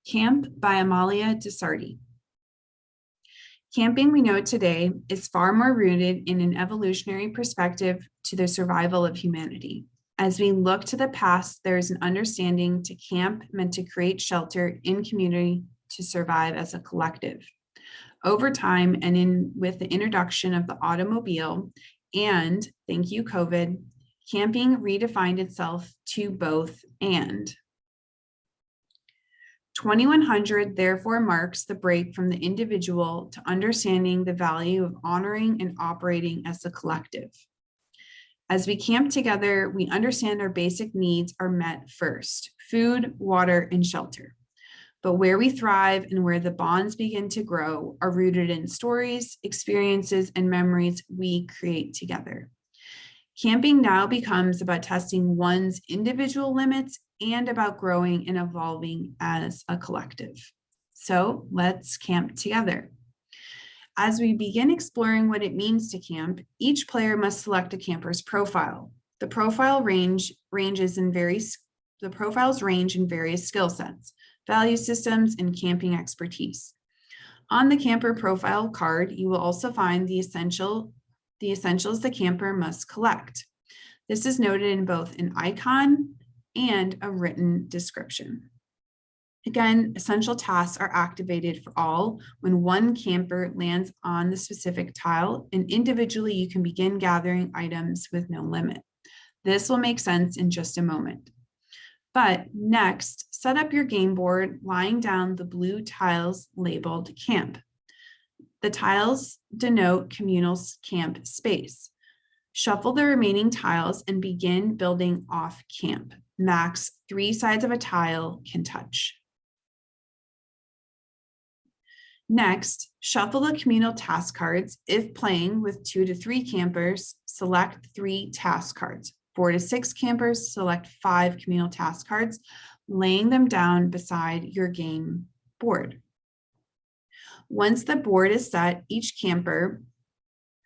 Camp by Amalia Desardi. Camping, we know today, is far more rooted in an evolutionary perspective to the survival of humanity. As we look to the past, there is an understanding to camp meant to create shelter in community to survive as a collective. Over time, and with the introduction of the automobile and, thank you, COVID, camping redefined itself to both and. 2100 therefore marks the break from the individual to understanding the value of honoring and operating as a collective. As we camp together, we understand our basic needs are met first: food, water, and shelter. But where we thrive and where the bonds begin to grow are rooted in stories, experiences, and memories we create together. Camping now becomes about testing one's individual limits and about growing and evolving as a collective. So let's camp together. As we begin exploring what it means to camp, each player must select a camper's profile. The profiles range in various skill sets, value systems, and camping expertise. On the camper profile card, you will also find the essentials the camper must collect. This is noted in both an icon and a written description. Again, essential tasks are activated for all when one camper lands on the specific tile, and individually you can begin gathering items with no limit. This will make sense in just a moment. But next, set up your game board, lying down the blue tiles labeled camp. The tiles denote communal camp space. Shuffle the remaining tiles and begin building off camp. Max 3 sides of a tile can touch. Next, shuffle the communal task cards. If playing with 2 to 3 campers, select 3 task cards. 4 to 6 campers, select 5 communal task cards, laying them down beside your game board. Once the board is set, each camper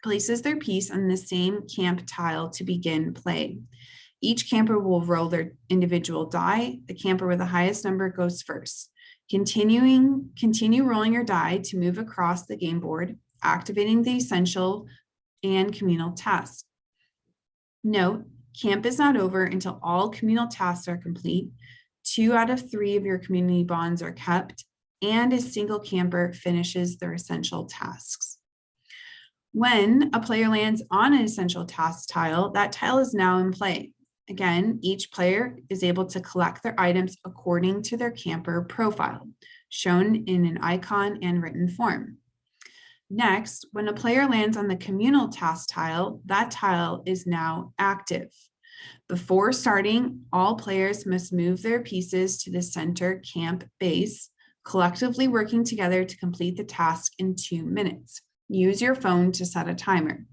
places their piece on the same camp tile to begin play. Each camper will roll their individual die. The camper with the highest number goes first. Continue rolling your die to move across the game board, activating the essential and communal tasks. Note, camp is not over until all communal tasks are complete. 2 out of 3 of your community bonds are kept, and a single camper finishes their essential tasks. When a player lands on an essential task tile, that tile is now in play. Again, each player is able to collect their items according to their camper profile, shown in an icon and written form. Next, when a player lands on the communal task tile, that tile is now active. Before starting, all players must move their pieces to the center camp base, collectively working together to complete the task in 2 minutes. Use your phone to set a timer.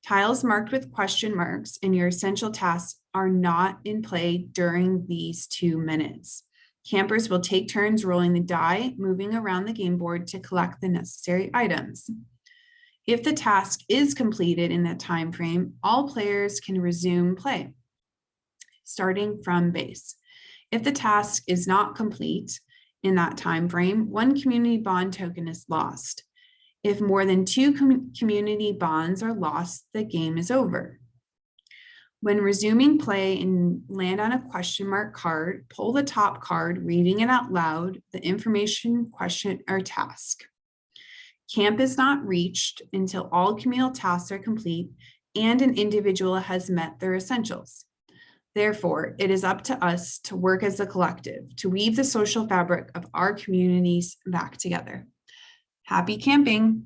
Tiles marked with question marks in your essential tasks are not in play during these 2 minutes. Campers will take turns rolling the die, moving around the game board to collect the necessary items. If the task is completed in that time frame, all players can resume play, starting from base. If the task is not complete in that time frame, 1 community bond token is lost. If more than 2 community bonds are lost, the game is over. When resuming play and land on a question mark card, pull the top card, reading it out loud, the information, question, or task. Camp is not reached until all communal tasks are complete and an individual has met their essentials. Therefore, it is up to us to work as a collective to weave the social fabric of our communities back together. Happy camping!